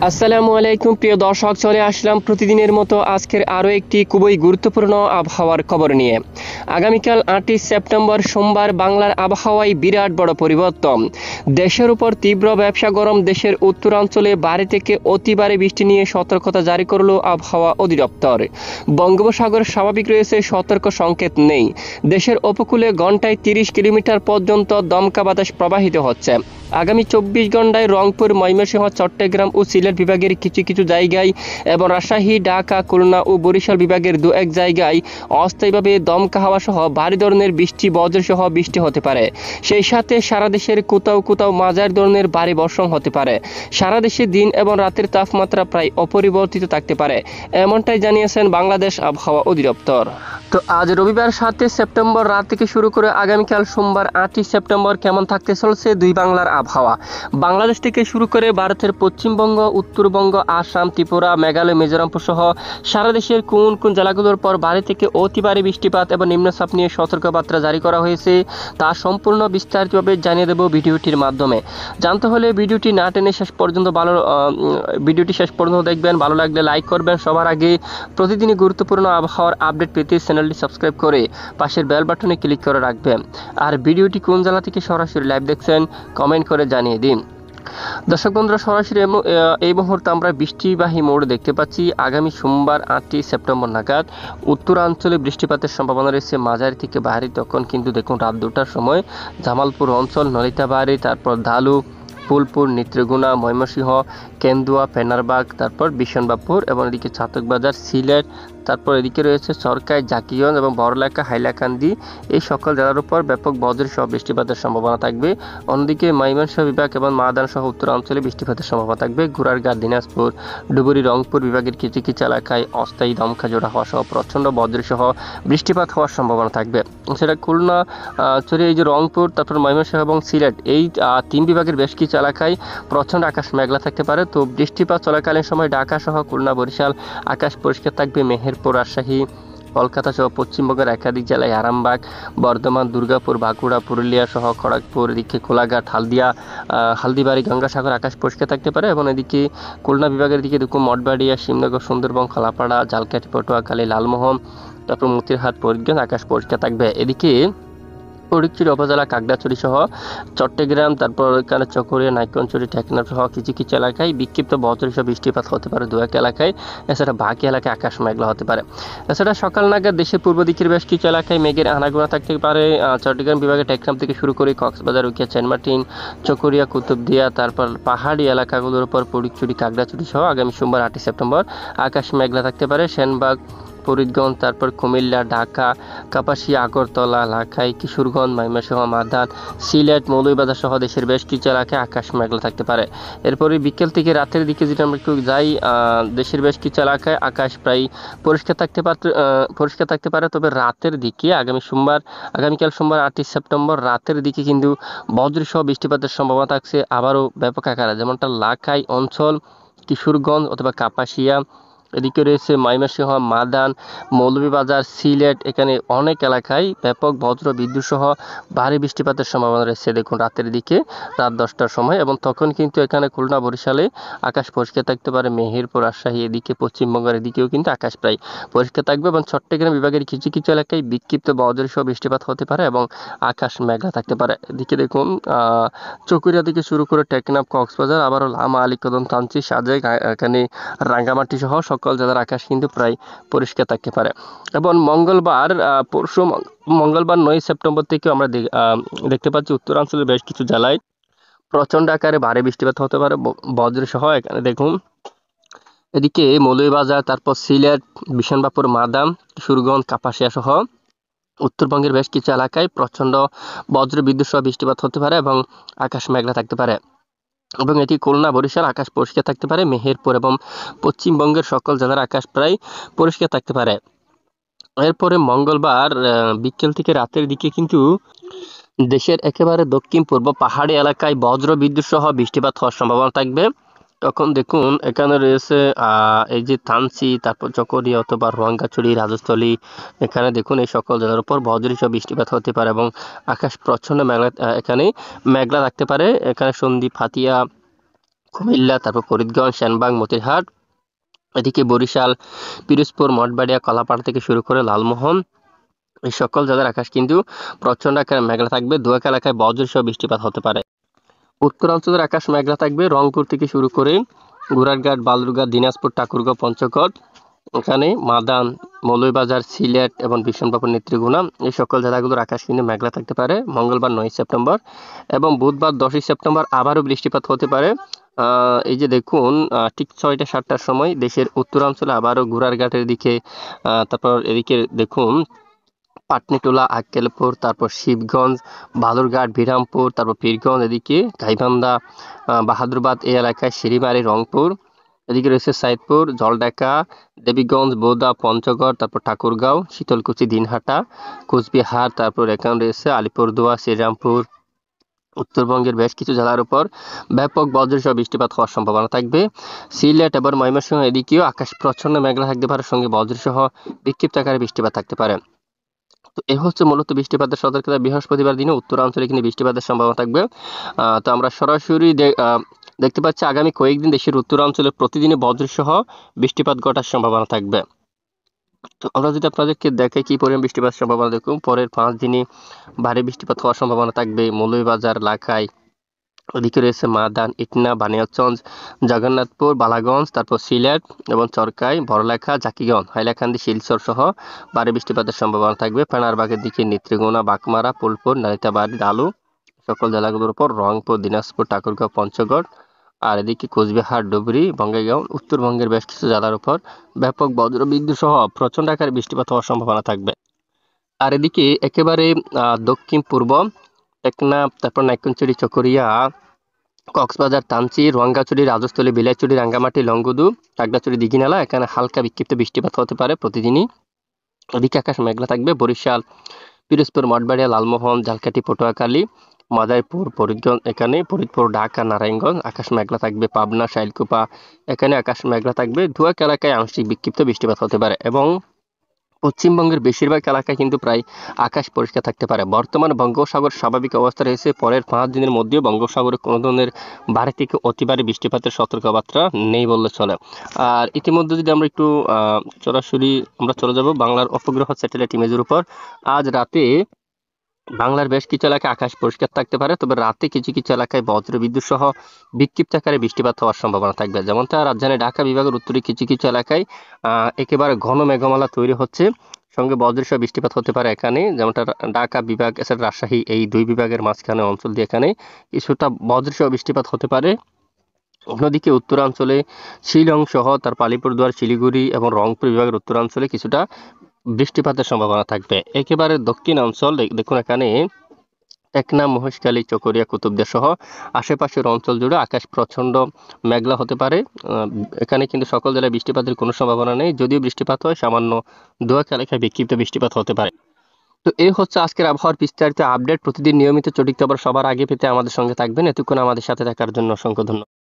আসসালামু আলাইকুম প্রিয় দর্শক, চলে আসলাম প্রতিদিনের মতো আজকের আরও একটি খুবই গুরুত্বপূর্ণ আবহাওয়ার খবর নিয়ে। আগামীকাল 8ই সেপ্টেম্বর সোমবার বাংলার আবহাওয়ায় বিরাট বড় পরিবর্তন। দেশের উপর তীব্র ব্যবসা গরম। দেশের উত্তরাঞ্চলে ভারী থেকে অতি ভারী বৃষ্টি নিয়ে সতর্কতা জারি করল আবহাওয়া অধিদপ্তর। বঙ্গোপসাগর স্বাভাবিক রয়েছে, সতর্ক সংকেত নেই। দেশের উপকূলে ঘন্টায় 30 কিলোমিটার পর্যন্ত দমকা বাতাস প্রবাহিত হচ্ছে। আগামী 24 ঘন্টায় রংপুর, ময়মনসিংহ, চট্টগ্রাম ও সিলেট বিভাগের কিছু কিছু জায়গায় এবং রাজশাহী, ঢাকা, খুলনা ও বরিশাল বিভাগের দু এক জায়গায় অস্থায়ীভাবে দমকা হাওয়া সহ ভারী ধরনের বৃষ্টি, বজ্রসহ বৃষ্টি হতে পারে। সেই সাথে সারা দেশের কোথাও কোথাও মাঝারি ধরনের ভারী বর্ষণ হতে পারে। সারা দেশে দিন এবং রাতের তাপমাত্রা প্রায় অপরিবর্তিত থাকতে পারে, এমনটাই জানিয়েছেন বাংলাদেশ আবহাওয়া অধিদপ্তর। তো আজ রবিবার 7 সেপ্টেম্বর রাত থেকে শুরু করে আগামীকাল সোমবার 8 সেপ্টেম্বর কেমন থাকতে চলছে দুই বাংলার আবহাওয়া। বাংলাদেশ থেকে শুরু করে ভারতের পশ্চিমবঙ্গ, উত্তরবঙ্গ, আসাম, ত্রিপুরা, মেঘালয়, মিজোরাম সহ সারা দেশের কোন কোন জেলাগুলোর পর ভারী থেকে অতি ভারী বৃষ্টিপাত এবং নিম্নচাপ নিয়ে সতর্কবার্তা জারি করা হয়েছে তা সম্পূর্ণ বিস্তারিতভাবে জানিয়ে দেব ভিডিওটির মাধ্যমে। জানতে হলে ভিডিওটি না টেনে শেষ পর্যন্ত ভিডিওটি শেষ পর্যন্ত দেখবেন। ভালো লাগলে লাইক করবেন। সবার আগে প্রতিদিনই গুরুত্বপূর্ণ আবহাওয়ার আপডেট পেতে চ্যানেলটি সাবস্ক্রাইব করে পাশের বেল বাটনে ক্লিক করে রাখবেন। আর ভিডিওটি কোন জেলা থেকে সরাসরি লাইভ দেখছেন কমেন্ট করে জানিয়ে দিন। দর্শক বন্ধুরা, সরাসরি এই মুহূর্তে আমরা বৃষ্টিবাহী মোড় দেখতে পাচ্ছি। আগামী সোমবার 8 সেপ্টেম্বর নাগাদ উত্তরাঞ্চলে বৃষ্টিপাতের সম্ভাবনা রয়েছে মাঝারি থেকে ভারী। তখন কিন্তু দেখুন রাত 2টার সময় জামালপুর অঞ্চল, নলিতাবাড়ি, তারপর ধালু, ফুলপুর, নেত্রকোনা, ময়মনসিংহ, কেন্দুয়া, ফেনারবাগ, তারপর বিশনবাপুর এবং এদিকে চাতকবাজার, সিলেট, তারপর এদিকে রয়েছে সরকার, জাকিগঞ্জ এবং বড়লেখা, হাইলাকান্দি, এই সকল জেলার উপর ব্যাপক বজ্রসহ বৃষ্টিপাতের সম্ভাবনা থাকবে। অন্যদিকে ময়মনসিংহ বিভাগ এবং মাদান সহ উত্তরাঞ্চলে বৃষ্টিপাতের সম্ভাবনা থাকবে। গোড়ারঘাট, দিনাজপুর, ডুবুরি, রংপুর বিভাগের কিছু কিছু এলাকায় অস্থায়ী দমকা জোড়া হওয়া সহ প্রচণ্ড বজ্রসহ বৃষ্টিপাত হওয়ার সম্ভাবনা থাকবে। সেটা খুলনা, এই যে রংপুর, তারপর ময়মনসিংহ এবং সিলেট, এই 3 বিভাগের বেশ কিছু এলাকায় প্রচণ্ড আকাশ মেঘলা থাকতে পারে। তো বৃষ্টিপাত চলাকালীন সময় ঢাকা সহ খুলনা, বরিশাল আকাশ পরিষ্কার থাকবে। মেহেরপুর, রাজশাহী, কলকাতা সহ পশ্চিমবঙ্গের একাধিক জেলায়, আরামবাগ, বর্ধমান, দুর্গাপুর, বাঁকুড়া, পুরুলিয়া সহ খড়গপুর, এদিকে কোলাঘাট, হালদিবাড়ি, গঙ্গাসাগর আকাশ পরিষ্কার থাকতে পারে। এবং এদিকে খুলনা বিভাগের দিকে দেখুন মঠবাড়িয়া, শিবনগর, সুন্দরবন, খলাপাড়া, ঝালকাঠি, পটুয়াখালী, লালমোহন, তারপর মতিরহাট, ফরিদগঞ্জ আকাশ পরিষ্কার থাকবে। এদিকে ফটিকছড়ি উপজেলা, কাকড়াছড়ি সহ চট্টগ্রাম, তারপর এখানে চকরিয়া, নাইকনছড়ি, টেকনাফ সহ কিছু কিছু এলাকায় বিক্ষিপ্ত বজ্রসহ বৃষ্টিপাত হতে পারে দু এক এলাকায়। এছাড়া বাকি এলাকায় আকাশ মেঘলা হতে পারে। এছাড়া সকাল নাগাদ দেশের পূর্ব দিকের বেশ কিছু এলাকায় মেঘের আনাগোনা থাকতে পারে। চট্টগ্রাম বিভাগের টেকনাফ থেকে শুরু করে কক্সবাজার, উখিয়া, সেন্ট মার্টিন, চকরিয়া, কুতুবদিয়া, তারপর পাহাড়ি এলাকাগুলোর উপর ফটিকছড়ি, কাকড়াছড়ি সহ আগামী সোমবার 8 সেপ্টেম্বর আকাশ মেঘলা থাকতে পারে। সেনবাগ, ফরিদগঞ্জ, তারপর কুমিল্লা, ঢাকা, কাপাসিয়া, আগরতলা, লাখাই, কিশোরগঞ্জ, ময়মনসিংহ, মাদান, সিলেট, মৌলভীবাজার সহ দেশের বেশ কিছু এলাকায় আকাশ মেঘলা থাকতে পারে। এরপরে বিকেল থেকে রাতের দিকে যেটা আমরা একটু যাই, দেশের বেশ কিছু এলাকায় আকাশ প্রায় পরিষ্কার থাকতে পারে। তবে রাতের দিকে আগামীকাল সোমবার 8 সেপ্টেম্বর রাতের দিকে কিন্তু বজ্রসহ বৃষ্টিপাতের সম্ভাবনা থাকছে আবারও ব্যাপক আকারে, যেমনটা লাখাই অঞ্চল, কিশোরগঞ্জ অথবা কাপাসিয়া, এদিকে রয়েছে ময়মনসিংহ, মাদান, মৌলভীবাজার, সিলেট, এখানে অনেক এলাকায় ব্যাপক বজ্র বিদ্যুৎ সহ ভারী বৃষ্টিপাতের সম্ভাবনা রয়েছে দেখুন রাতের দিকে, রাত 10টার সময়। এবং তখন কিন্তু এখানে খুলনা, বরিশালে আকাশ পরিষ্কার থাকতে পারে। মেহেরপুর, রাজশাহী, এদিকে পশ্চিমবঙ্গের এদিকেও কিন্তু আকাশ প্রায় পরিষ্কার থাকবে। এবং চট্টগ্রাম বিভাগের কিছু কিছু এলাকায় বিক্ষিপ্ত বজ্র সহ বৃষ্টিপাত হতে পারে এবং আকাশ মেঘলা থাকতে পারে। এদিকে দেখুন চকুরিয়া থেকে শুরু করে টেকনাফ, কক্সবাজার, আবারও লামা, আলীকদম, থানচি, সাজেক, এখানে রাঙ্গামাটি সহ সকল জেলার আকাশ কিন্তু প্রায় পরিষ্কার থাকতে পারে। এবং মঙ্গলবার 9 সেপ্টেম্বর থেকে আমরা দেখতে পাচ্ছি উত্তরাঞ্চলের বেশ কিছু জেলায় প্রচণ্ড আকারে ভারী বৃষ্টিপাত হতে পারে বজ্র সহ। এখানে দেখুন এদিকে মৌলভীবাজার, তারপর সিলেট, বিশনবাপুর, মাদান, কিশোরগঞ্জ, কাপাসিয়া সহ উত্তরবঙ্গের বেশ কিছু এলাকায় প্রচণ্ড বজ্র বিদ্যুৎ সহ বৃষ্টিপাত হতে পারে এবং আকাশ মেঘলা থাকতে পারে। এবং এটি খুলনা, বরিশাল আকাশ পরিষ্কার থাকতে পারে। মেহেরপুর এবং পশ্চিমবঙ্গের সকল জেলার আকাশ প্রায় পরিষ্কার থাকতে পারে। এরপরে মঙ্গলবার বিকেল থেকে রাতের দিকে কিন্তু দেশের একেবারে দক্ষিণ পূর্ব পাহাড়ি এলাকায় বজ্র বিদ্যুৎ সহ বৃষ্টিপাত হওয়ার সম্ভাবনা থাকবে। তখন দেখুন এখানে রয়েছে এই যে থানচি, তারপর চকরিয়া অথবা রোয়াঙ্গাছড়ি, রাজস্থলী, এখানে দেখুন এই সকল জেলার উপর বজ্রসহ বৃষ্টিপাত হতে পারে এবং আকাশ প্রচ্ছন্ন মেঘলা থাকতে পারে। এখানে সন্দ্বীপ, হাতিয়া, কুমিল্লা, তারপর ফরিদগঞ্জ, সেনবাগ, মতিরহাট, এদিকে বরিশাল, পিরোজপুর, মঠবাড়িয়া, কলাপাড়া থেকে শুরু করে লালমোহন, এই সকল জায়গার আকাশ কিন্তু প্রচন্ড আকারে মেঘলা থাকবে। দু এক এলাকায় বজ্রসহ বৃষ্টিপাত হতে পারে। উত্তরাঞ্চলের আকাশ মেঘলা থাকবে। রংপুর থেকে শুরু করে গোড়ারঘাট, বালুরঘাট, দিনাজপুর, ঠাকুরগাঁও, পঞ্চগড়, এখানে মাদান, মৌলভীবাজার, সিলেট এবং বিশনবাবুর নেত্রীগুনা, এই সকল জেলাগুলোর আকাশ কিন্তু মেঘলা থাকতে পারে মঙ্গলবার 9 সেপ্টেম্বর। এবং বুধবার 10 সেপ্টেম্বর আবারও বৃষ্টিপাত হতে পারে। এই যে দেখুন, ঠিক 6টা-7টার সময় দেশের উত্তরাঞ্চলে আবারও গোড়ারঘাটের দিকে, তারপর এদিকে দেখুন পাটনিটোলা, আক্কেলপুর, তারপর শিবগঞ্জ, বালুরঘাট, বিরামপুর, তারপর পীরগঞ্জ, এদিকে গাইবান্ধা, বাহাদুরাবাদ এই এলাকায়, শিরিমারি, রংপুর, এদিকে রয়েছে সাইদপুর, জলঢাকা, দেবীগঞ্জ, বোদা, পঞ্চগড়, তারপর ঠাকুরগাঁও, শীতলকুচি, দিনহাটা, কোচবিহার, তারপর এখানে রয়েছে আলিপুরদুয়ার, শ্রীরামপুর। উত্তরবঙ্গের বেশ কিছু জেলার উপর ব্যাপক বজ্রসহ বৃষ্টিপাত হওয়ার সম্ভাবনা থাকবে। সিলেট এবং ময়মনসিংহ এদিকেও আকাশ প্রচ্ছন্ন মেঘলা থাকতে পারে, সঙ্গে বজ্রসহ বিক্ষিপ্ত আকারে বৃষ্টিপাত থাকতে পারে। তো এ হচ্ছে মূলত বৃষ্টিপাতের সতর্কতা। বৃহস্পতিবার দিনে উত্তরাঞ্চলে কিন্তু বৃষ্টিপাতের সম্ভাবনা থাকবে। তো আমরা সরাসরি দেখতে পাচ্ছি আগামী কয়েকদিন দেশের উত্তরাঞ্চলে প্রতিদিনই বজ্রসহ বৃষ্টিপাত ঘটার সম্ভাবনা থাকবে। তো আমরা যদি আপনাদেরকে দেখে কি পরিমাণ বৃষ্টিপাত সম্ভাবনা দেখুন, পরের 5 দিনই ভারী বৃষ্টিপাত হওয়ার সম্ভাবনা থাকবে মৌলভীবাজার, লাখাই, ওদিকে রয়েছে মাদান, ইটনা, বানিয়াচঞ্জ, জগন্নাথপুর, বালাগঞ্জ, তারপর সিলেট এবং চরকাই, বড়লেখা, জাকিগঞ্জ, হাইলাকান্দি, শিলচর সহ ভারী বৃষ্টিপাতের সম্ভাবনা থাকবে। ফেনারবাগের দিকে নেত্রীগুনা, বাকমারা, ফুলপুর, নালিতাবাড়ি, ডালু সকল জেলাগুলোর উপর, রংপুর, দিনাজপুর, ঠাকুরগাঁও, পঞ্চগড়, আর এদিকে কোচবিহার, ডুবরি, বঙ্গাইগাঁও, উত্তরবঙ্গের বেশ কিছু জেলার উপর ব্যাপক বজ্রবিদ্যুৎ সহ প্রচণ্ড আকারে বৃষ্টিপাত হওয়ার সম্ভাবনা থাকবে। আর এদিকে একেবারে দক্ষিণ পূর্ব টেকনাফ, তারপর নাইকুঞ্চুরি, চকরিয়া, কক্সবাজার, তানচি, রোয়াঙ্গাচুরি, রাজস্থলী, বিলাইচুরি, রাঙ্গামাটি, লংগদু, চাকদাচুরি, দিঘিনালা, এখানে হালকা বিক্ষিপ্ত বৃষ্টিপাত হতে পারে প্রতিদিনই। এদিকে আকাশ মেঘলা থাকবে। বরিশাল, পিরোজপুর, মঠবাড়িয়া, লালমোহন, ঝালকাঠি, পটুয়াখালী, মাদারীপুর, ফরিদগঞ্জ, এখানে ফরিদপুর, ঢাকা, নারায়ণগঞ্জ আকাশ মেঘলা থাকবে। পাবনা, শাইলকুপা, এখানে আকাশ মেঘলা থাকবে। দু এক এলাকায় আংশিক বিক্ষিপ্ত বৃষ্টিপাত হতে পারে এবং পশ্চিমবঙ্গের বেশিরভাগ এলাকায় কিন্তু প্রায় আকাশ পরিষ্কার থাকতে পারে। বর্তমানে বঙ্গোপসাগর স্বাভাবিক অবস্থা রয়েছে। পরের 5 দিনের মধ্যেও বঙ্গোপসাগরে কোনো ধরনের ভারী থেকে অতি ভারী বৃষ্টিপাতের সতর্কবার্তা নেই বললে চলে। আর ইতিমধ্যে যদি আমরা একটু সরাসরি আমরা চলে যাব বাংলার উপগ্রহ স্যাটেলাইট ইমেজের উপর। আজ রাতে বাংলার বেশ কিছু এলাকায় আকাশ পরিষ্কার থাকতে পারে, তবে রাতে কিছু কিছু এলাকায় বজ্রবিদ্যুৎ সহ বিক্ষিপ্ত আকারে বৃষ্টিপাত হওয়ার সম্ভাবনা থাকবে। যেমনটা রাজধানী ঢাকা বিভাগের উত্তরে কিছু কিছু এলাকায় একেবারে ঘন মেঘমালা তৈরি হচ্ছে, সঙ্গে বজ্রসহ বৃষ্টিপাত হতে পারে এখানে। যেমনটা ঢাকা বিভাগ, এছাড়া রাজশাহী, এই দুই বিভাগের মাঝখানে অঞ্চল দিয়ে এখানে কিছুটা বজ্রসহ বৃষ্টিপাত হতে পারে। অন্যদিকে উত্তরাঞ্চলে শিলং সহ তার আলিপুরদুয়ার, শিলিগুড়ি এবং রংপুর বিভাগের উত্তরাঞ্চলে কিছুটা বৃষ্টিপাতের সম্ভাবনা থাকবে। একেবারে দক্ষিণাঞ্চল দেখুন, এখানে টেকনাফ, মহেশখালী, চকরিয়া, কুতুবদিয়া সহ আশেপাশের অঞ্চল জুড়ে আকাশ প্রচণ্ড মেঘলা হতে পারে। এখানে কিন্তু সকল জেলায় বৃষ্টিপাতের কোনো সম্ভাবনা নেই, যদিও বৃষ্টিপাত হয় সামান্য দু এক এলাকায় বিক্ষিপ্ত বৃষ্টিপাত হতে পারে। তো এই হচ্ছে আজকের আবহাওয়ার বিস্তারিত আপডেট। প্রতিদিন নিয়মিত সঠিক খবর সবার আগে পেতে আমাদের সঙ্গে থাকবেন। এতক্ষণ আমাদের সাথে থাকার জন্য অসংখ্য ধন্যবাদ।